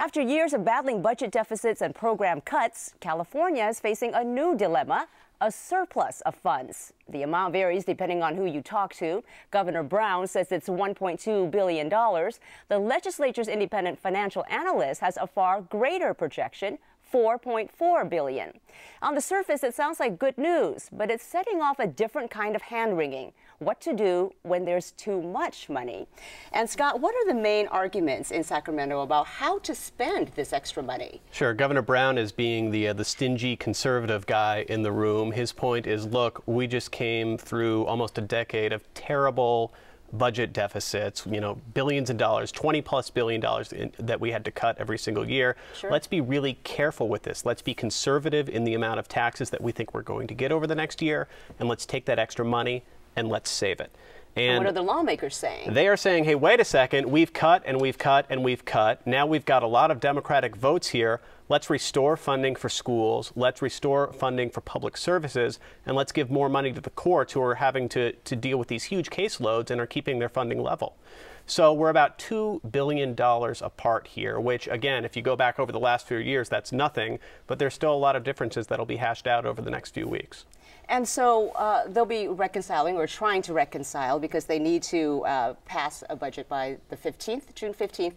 After years of battling budget deficits and program cuts, California is facing a new dilemma: a surplus of funds. The amount varies depending on who you talk to. Governor Brown says it's $1.2 billion. The legislature's independent financial analyst has a far greater projection, $4.4 billion. On the surface, it sounds like good news, but it's setting off a different kind of hand-wringing. What to do when there's too much money? And Scott, what are the main arguments in Sacramento about how to spend this extra money? Sure. Governor Brown is being the stingy conservative guy in the room. His point is, look, we just came through almost a decade of terrible budget deficits, billions of dollars, $20+ billion that we had to cut every single year. Sure. Let's be really careful with this. Let's be conservative in the amount of taxes that we think we're going to get over the next year, and let's take that extra money and let's save it. And what are the lawmakers saying? They are saying, hey, wait a second, we've cut and we've cut and we've cut. Now we've got a lot of Democratic votes here. Let's restore funding for schools. Let's restore funding for public services. And let's give more money to the courts, who are having to deal with these huge caseloads and are keeping their funding level. So we're about $2 billion apart here, which, again, if you go back over the last few years, that's nothing. But there's still a lot of differences that'll be hashed out over the next few weeks. And so they'll be reconciling, or trying to reconcile, because they need to pass a budget by the 15th, June 15th.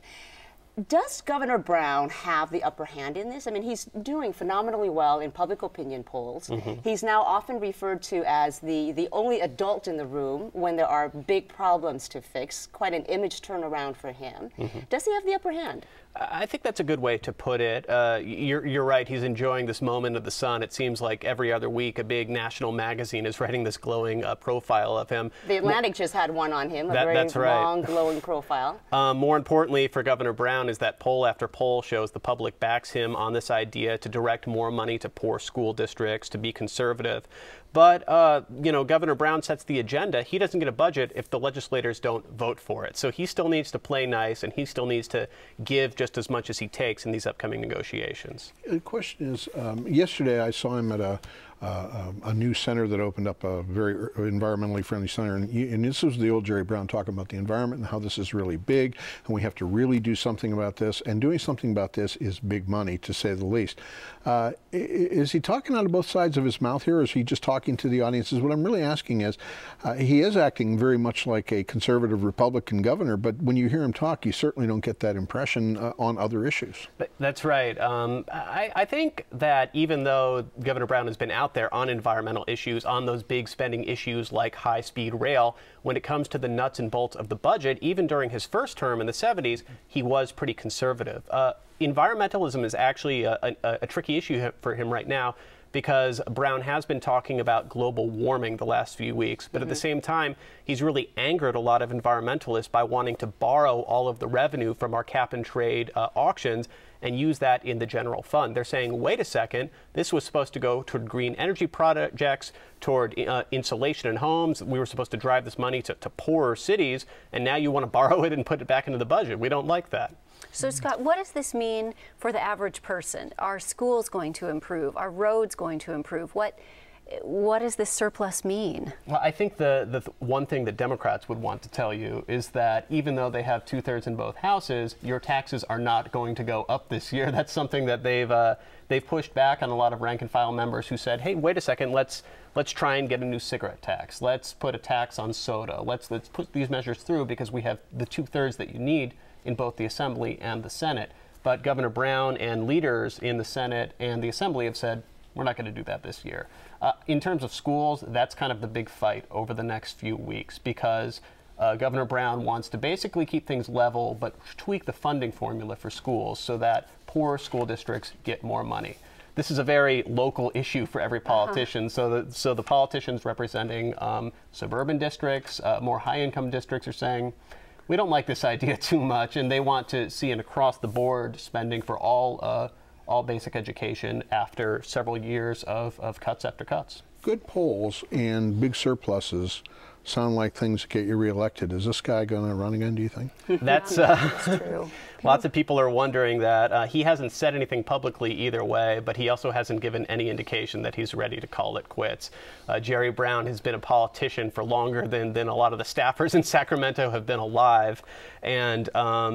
Does Governor Brown have the upper hand in this? I mean, he's doing phenomenally well in public opinion polls. He's now often referred to as the only adult in the room when there are big problems to fix. Quite an image turnaround for him. Does he have the upper hand? I think that's a good way to put it. You're right. He's enjoying this moment of the sun. It seems like every other week a big national magazine is writing this glowing profile of him. The Atlantic just had one on him, a very long, glowing profile. More importantly for Governor Brown is that poll after poll shows the public backs him on this idea to direct more money to poor school districts, to be conservative. But, Governor Brown sets the agenda. He doesn't get a budget if the legislators don't vote for it. So he still needs to play nice, and he still needs to give just as much as he takes in these upcoming negotiations. The question is, yesterday I saw him at a new center that opened up, a very environmentally friendly center. And this was the old Jerry Brown talking about the environment and how this is really big, and we have to really do something about this. And doing something about this is big money, to say the least. Is he talking out of both sides of his mouth here, or is he just talking to the audiences? What I'm really asking is, he is acting very much like a conservative Republican governor, but when you hear him talk, you certainly don't get that impression on other issues. That's right. I think that even though Governor Brown has been out there on environmental issues, on those big spending issues like high-speed rail, when it comes to the nuts and bolts of the budget, even during his first term in the 70s, he was pretty conservative. Environmentalism is actually a tricky issue for him right now, because Brown has been talking about global warming the last few weeks, but at the same time, he's really angered a lot of environmentalists by wanting to borrow all of the revenue from our cap-and-trade auctions and use that in the general fund. They're saying, wait a second, this was supposed to go toward green energy projects, toward insulation in homes. We were supposed to drive this money to poorer cities, and now you want to borrow it and put it back into the budget. We don't like that. So, Scott, what does this mean for the average person? Are schools going to improve? Are roads going to improve? What does this surplus mean? Well, I think the one thing that Democrats would want to tell you is that even though they have 2/3 in both houses, your taxes are not going to go up this year. That's something that they've pushed back on a lot of rank-and-file members who said, hey, wait a second, let's try and get a new cigarette tax. Let's put a tax on soda. Let's put these measures through because we have the 2/3 that you need in both the Assembly and the Senate. But Governor Brown and leaders in the Senate and the Assembly have said, we're not going to do that this year. In terms of schools, that's kind of the big fight over the next few weeks, because Governor Brown wants to basically keep things level but tweak the funding formula for schools so that poor school districts get more money. This is a very local issue for every politician. So the politicians representing suburban districts, more high-income districts, are saying, we don't like this idea too much, and they want to see an across-the-board spending for all basic education after several years of cuts after cuts. Good polls and big surpluses sound like things that get you reelected. Is this guy going to run again, do you think? That's true. Lots of people are wondering that. He hasn't said anything publicly either way, but he also hasn't given any indication that he's ready to call it quits. Jerry Brown has been a politician for longer than a lot of the staffers in Sacramento have been alive, and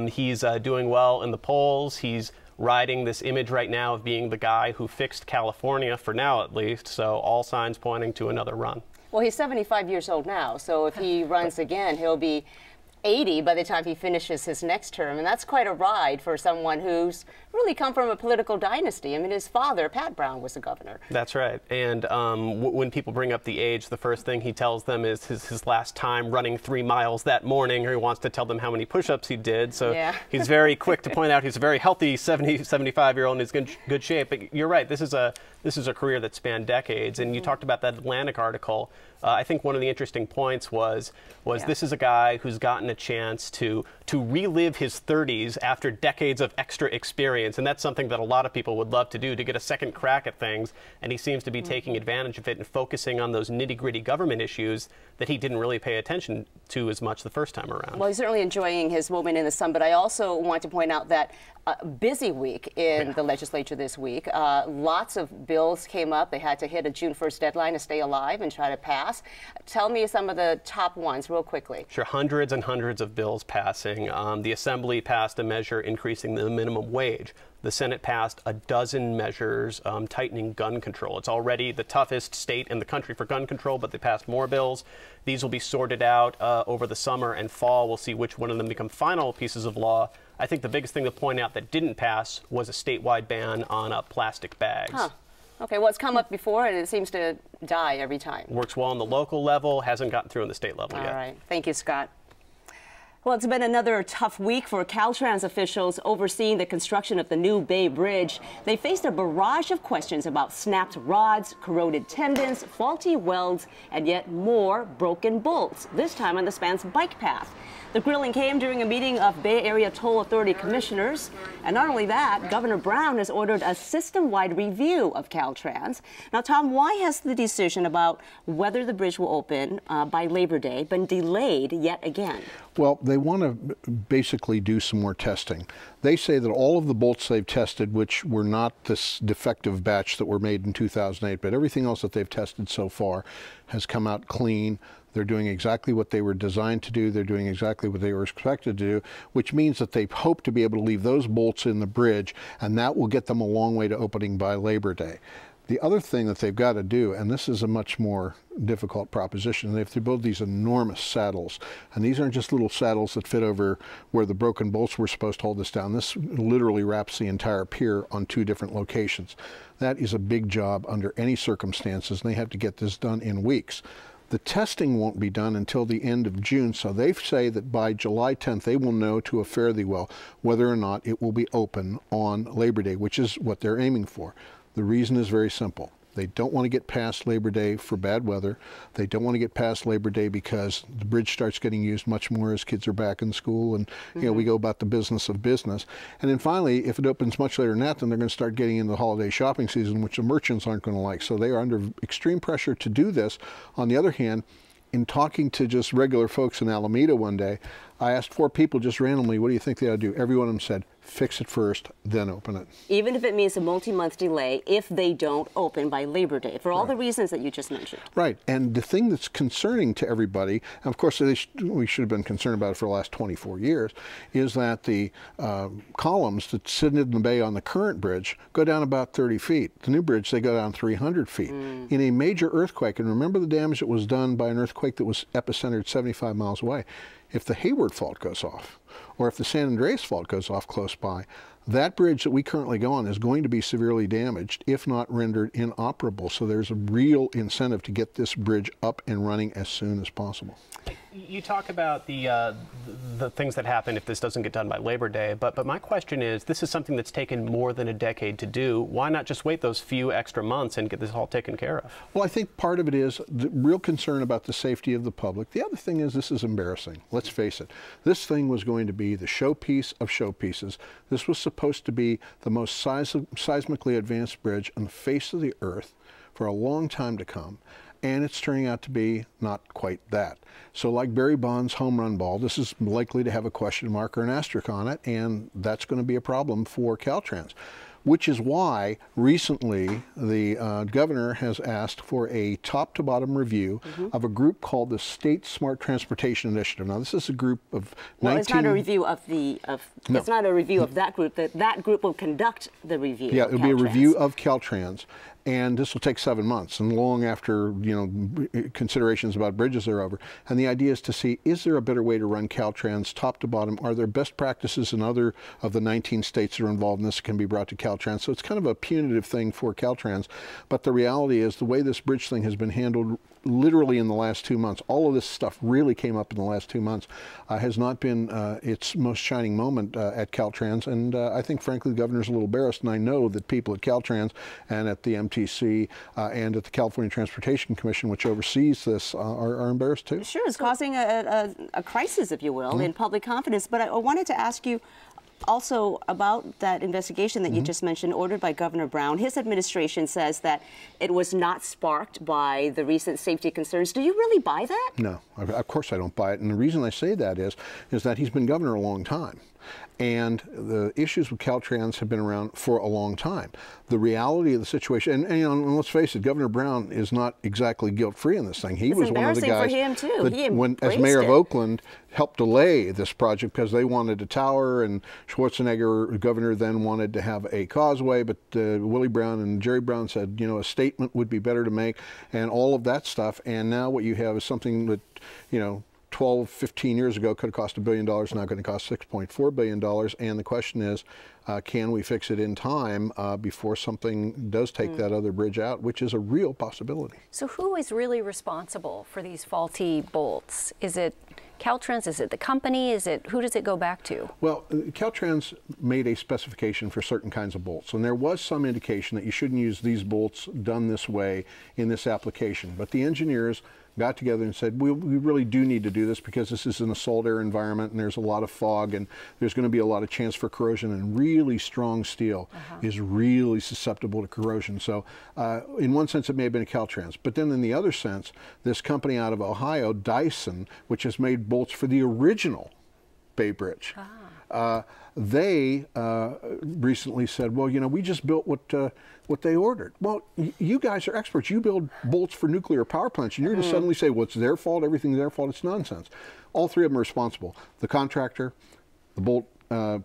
he's doing well in the polls. He's riding this image right now of being the guy who fixed California, for now at least, so all signs pointing to another run. Well, he's 75 years old now, so if he runs again, he'll be 80 by the time he finishes his next term, and that's quite a ride for someone who's really come from a political dynasty. I mean, his father, Pat Brown, was a governor. That's right. And when people bring up the age, the first thing he tells them is his last time running 3 miles that morning, or he wants to tell them how many push-ups he did. So yeah. He's very quick to point out he's a very healthy 75-year-old and he's in good shape. But you're right, this is a career that spanned decades. And you talked about that Atlantic article. I think one of the interesting points was this is a guy who's gotten a chance to relive his 30s after decades of extra experience, and that's something that a lot of people would love to do, to get a second crack at things, and he seems to be taking advantage of it and focusing on those nitty-gritty government issues that he didn't really pay attention to as much the first time around. Well, he's certainly enjoying his moment in the sun, but I also want to point out that busy week in the legislature this week. Lots of bills came up. They had to hit a June 1st deadline to stay alive and try to pass. Tell me some of the top ones real quickly. Sure, hundreds and hundreds of bills passing. The Assembly passed a measure increasing the minimum wage. The Senate passed a dozen measures tightening gun control. It's already the toughest state in the country for gun control, but they passed more bills. These will be sorted out over the summer and fall. We'll see which one of them become final pieces of law. I think the biggest thing to point out that didn't pass was a statewide ban on plastic bags. Huh. Okay, well, it's come up before, and it seems to die every time. Works well on the local level, hasn't gotten through on the state level yet. All right. Thank you, Scott. Well, it's been another tough week for Caltrans officials overseeing the construction of the new Bay Bridge. They faced a barrage of questions about snapped rods, corroded tendons, faulty welds, and yet more broken bolts, this time on the span's bike path. The grilling came during a meeting of Bay Area Toll Authority commissioners. And not only that, Governor Brown has ordered a system-wide review of Caltrans. Now, Tom, why has the decision about whether the bridge will open by Labor Day been delayed yet again? Well, they want to basically do some more testing. They say that all of the bolts they've tested, which were not this defective batch that were made in 2008, but everything else that they've tested so far has come out clean. They're doing exactly what they were designed to do. They're doing exactly what they were expected to do, which means that they hope to be able to leave those bolts in the bridge, and that will get them a long way to opening by Labor Day. The other thing that they've got to do, and this is a much more difficult proposition, they have to build these enormous saddles. And these aren't just little saddles that fit over where the broken bolts were supposed to hold this down. This literally wraps the entire pier on 2 different locations. That is a big job under any circumstances, and they have to get this done in weeks. The testing won't be done until the end of June, so they say that by July 10th they will know to a fare thee well whether or not it will be open on Labor Day, which is what they're aiming for. The reason is very simple. They don't want to get past Labor Day for bad weather. They don't want to get past Labor Day because the bridge starts getting used much more as kids are back in school, and you know, we go about the business of business. And then finally, if it opens much later than that, then they're going to start getting into the holiday shopping season, which the merchants aren't going to like. So they are under extreme pressure to do this. On the other hand, in talking to just regular folks in Alameda one day, I asked 4 people just randomly, what do you think they ought to do? Every one of them said, fix it first, then open it. Even if it means a multi-month delay if they don't open by Labor Day, for all the reasons that you just mentioned. Right. And the thing that's concerning to everybody, and of course we should have been concerned about it for the last 24 years, is that the columns that sit in the bay on the current bridge go down about 30 feet. The new bridge, they go down 300 feet. In a major earthquake, and remember the damage that was done by an earthquake that was epicentered 75 miles away, if the Hayward fault goes off, or if the San Andreas fault goes off close by, that bridge that we currently go on is going to be severely damaged, if not rendered inoperable. So there's a real incentive to get this bridge up and running as soon as possible. You talk about the things that happen if this doesn't get done by Labor Day, but my question is, this is something that's taken more than a decade to do. Why not just wait those few extra months and get this all taken care of? Well, I think part of it is the real concern about the safety of the public. The other thing is this is embarrassing. Let's face it. This thing was going to be the showpiece of showpieces. This was supposed to be the most seismically advanced bridge on the face of the earth for a long time to come. and it's turning out to be not quite that. So like Barry Bonds' home run ball, this is likely to have a question mark or an asterisk on it, and that's going to be a problem for Caltrans. Which is why recently the governor has asked for a top-to-bottom review of a group called the State Smart Transportation Initiative. Now, this is a group of 19... Well, it's not a review of no. It's not a review of that group. That group will conduct the review. Yeah, it'll be a review of Caltrans. And this will take 7 months, and long after, you know, considerations about bridges are over. And the idea is to see, is there a better way to run Caltrans top to bottom? Are there best practices in other of the 19 states that are involved in this that can be brought to Caltrans? So it's kind of a punitive thing for Caltrans. But the reality is the way this bridge thing has been handled literally in the last 2 months, all of this stuff really came up in the last 2 months, has not been its most shining moment at Caltrans. And I think, frankly, the governor's a little embarrassed. And I know that people at Caltrans and at the MTC and at the California Transportation Commission, which oversees this, are embarrassed too. Sure, it's causing a crisis, if you will, in public confidence. But I wanted to ask you also about that investigation that you just mentioned, ordered by Governor Brown. His administration says that it was not sparked by the recent safety concerns. Do you really buy that? No, of course I don't buy it. And the reason I say that is that he's been governor a long time. And the issues with Caltrans have been around for a long time. The reality of the situation, and you know, and let's face it, Governor Brown is not exactly guilt-free in this thing. He was one of the guys for him too. that, as mayor of Oakland, helped delay this project because they wanted a tower, and Schwarzenegger, governor, then wanted to have a causeway, but Willie Brown and Jerry Brown said, you know, a statement would be better to make, and all of that stuff. And now what you have is something that, you know, 12, 15 years ago could have cost $1 billion, now going to cost $6.4 billion. And the question is, can we fix it in time before something does take that other bridge out, which is a real possibility. So who is really responsible for these faulty bolts? Is it Caltrans? Is it the company? Who does it go back to? Well, Caltrans made a specification for certain kinds of bolts, and there was some indication that you shouldn't use these bolts done this way in this application. But the engineers got together and said, we really do need to do this because this is an salt air environment and there's a lot of fog and there's going to be a lot of chance for corrosion, and really strong steel is really susceptible to corrosion. So in one sense it may have been a Caltrans, but then in the other sense, this company out of Ohio, Dyson, which has made bolts for the original Bay Bridge, they recently said, well, you know, we just built what they ordered. Well, you guys are experts. You build bolts for nuclear power plants, and you're going to suddenly say, well, it's their fault, everything's their fault. It's nonsense. All three of them are responsible. The contractor, the bolt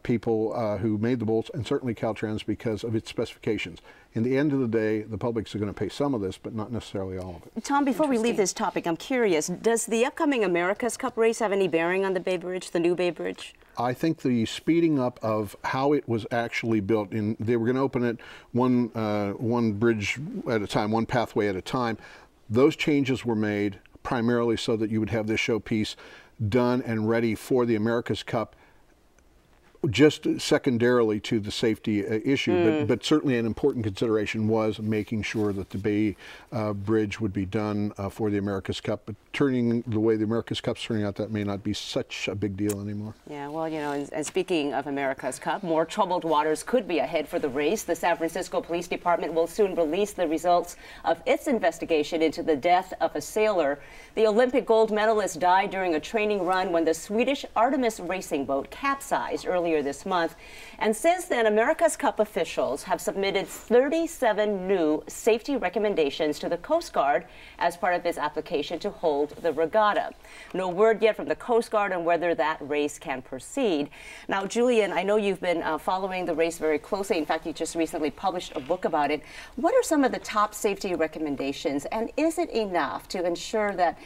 people who made the bolts, and certainly Caltrans because of its specifications. In the end of the day, the public's are going to pay some of this, but not necessarily all of it. Tom, before we leave this topic, I'm curious, does the upcoming America's Cup race have any bearing on the Bay Bridge, the new Bay Bridge? I think the speeding up of how it was actually built, they were going to open it one bridge at a time, one pathway at a time. Those changes were made primarily so that you would have this showpiece done and ready for the America's Cup, just secondarily to the safety issue, but certainly an important consideration was making sure that the Bay Bridge would be done for the America's Cup. But turning the way the America's Cup's turning out, that may not be such a big deal anymore. Yeah, well, you know, and speaking of America's Cup, more troubled waters could be ahead for the race. The San Francisco Police Department will soon release the results of its investigation into the death of a sailor. The Olympic gold medalist died during a training run when the Swedish Artemis Racing boat capsized earlier this month. And since then, America's Cup officials have submitted 37 new safety recommendations to the Coast Guard as part of its application to hold the regatta. No word yet from the Coast Guard on whether that race can proceed. Now, Julian, I know you've been following the race very closely. In fact, you just recently published a book about it. What are some of the top safety recommendations, and is it enough to ensure that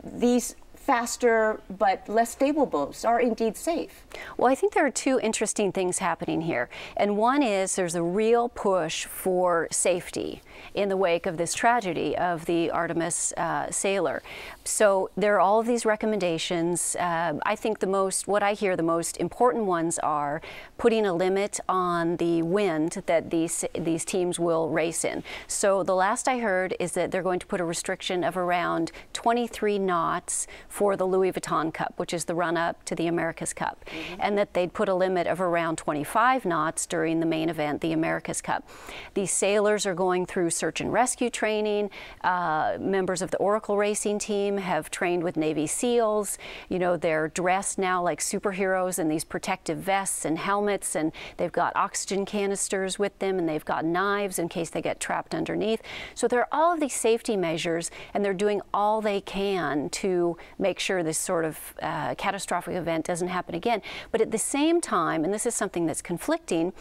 these faster but less stable boats are indeed safe? Well, I think there are two interesting things happening here. And one is there's a real push for safety in the wake of this tragedy of the Artemis sailor. So there are all of these recommendations. I think what I hear the most important ones are putting a limit on the wind that these teams will race in. So the last I heard is that they're going to put a restriction of around 23 knots for the Louis Vuitton Cup, which is the run-up to the America's Cup, and that they'd put a limit of around 25 knots during the main event, the America's Cup. These sailors are going through search and rescue training. Members of the Oracle Racing team have trained with Navy SEALs. You know, they're dressed now like superheroes in these protective vests and helmets, and they've got oxygen canisters with them, and they've got knives in case they get trapped underneath. So there are all of these safety measures, and they're doing all they can to make sure this sort of catastrophic event doesn't happen again. But at the same time, and this is something that's conflicting,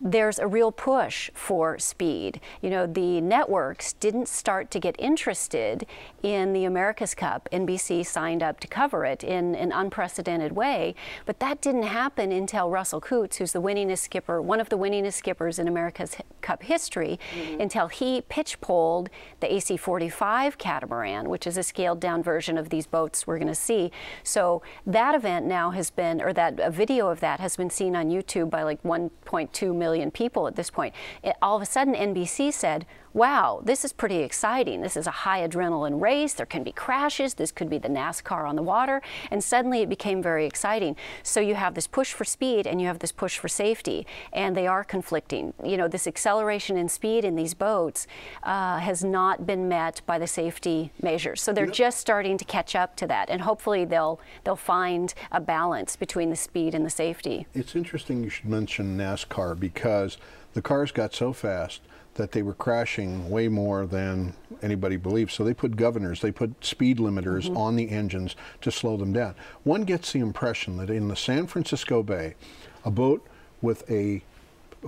there's a real push for speed. You know, the networks didn't start to get interested in the America's Cup. NBC signed up to cover it in an unprecedented way, but that didn't happen until Russell Coutts, who's the winningest skipper, one of the winningest skippers in America's Cup history, until he pitch-poled the AC-45 catamaran, which is a scaled-down version of these boats we're going to see. So that event now has been, or that a video of that has been seen on YouTube by like 1.2 million people at this point. All of a sudden, NBC said, wow, this is pretty exciting. This is a high adrenaline race. There can be crashes. This could be the NASCAR on the water. And suddenly it became very exciting. So you have this push for speed and you have this push for safety, and they are conflicting. You know, this acceleration in speed in these boats has not been met by the safety measures. So they're just starting to catch up to that, and hopefully they'll find a balance between the speed and the safety. It's interesting you should mention NASCAR, because the cars got so fast that they were crashing way more than anybody believed. So they put governors, they put speed limiters on the engines to slow them down. One gets the impression that in the San Francisco Bay, a boat with a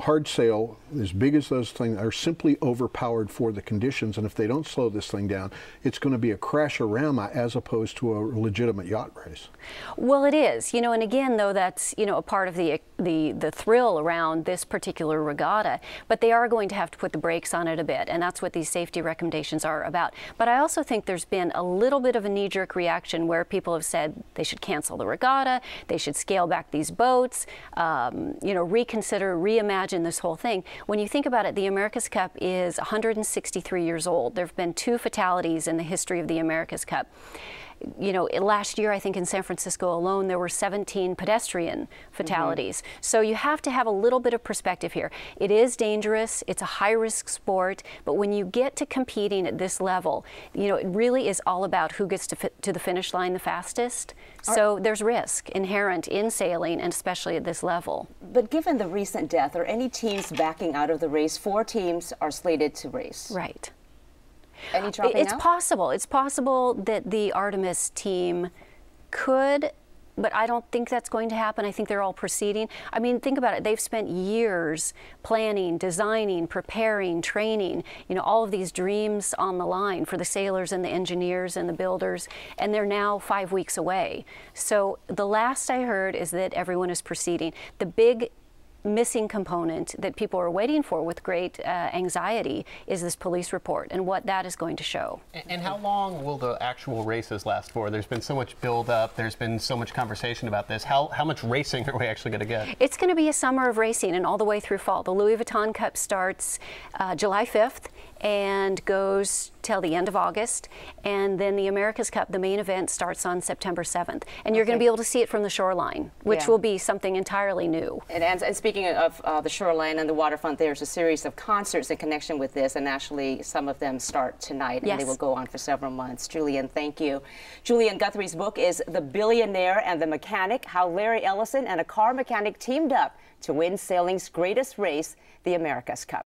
hard sail as big as those things are simply overpowered for the conditions, and if they don't slow this thing down, it's going to be a crash-orama as opposed to a legitimate yacht race. Well, it is, you know, and again, though, that's, you know, a part of the thrill around this particular regatta, but they are going to have to put the brakes on it a bit, and that's what these safety recommendations are about. But I also think there's been a little bit of a knee-jerk reaction where people have said they should cancel the regatta, they should scale back these boats, you know, reconsider, reimagine this whole thing. When you think about it, the America's Cup is 163 years old. There have been 2 fatalities in the history of the America's Cup. You know, last year, I think in San Francisco alone, there were 17 pedestrian fatalities. So you have to have a little bit of perspective here. It is dangerous. It's a high-risk sport. But when you get to competing at this level, you know, it really is all about who gets to the finish line the fastest. So there's risk inherent in sailing, and especially at this level. But given the recent death, are any teams backing out of the race? 4 teams are slated to race. Right. Any dropping It's out? possible. It's possible that the Artemis team could, but I don't think that's going to happen. I think they're all proceeding. I mean, think about it. They've spent years planning, designing, preparing, training, you know, all of these dreams on the line for the sailors and the engineers and the builders, and they're now 5 weeks away. So the last I heard is that everyone is proceeding. The big missing component that people are waiting for with great anxiety is this police report and what that is going to show. And how long will the actual races last for? There's been so much build-up. There's been so much conversation about this. How much racing are we actually going to get? It's going to be a summer of racing and all the way through fall. The Louis Vuitton Cup starts July 5th and goes till the end of August, and then the America's Cup, the main event, starts on September 7th. And you're going to be able to see it from the shoreline, which will be something entirely new. And speaking of the shoreline and the waterfront, there's a series of concerts in connection with this, and actually some of them start tonight, and they will go on for several months. Julian, thank you. Julian Guthrie's book is The Billionaire and the Mechanic, How Larry Ellison and a Car Mechanic Teamed Up to Win Sailing's Greatest Race, the America's Cup.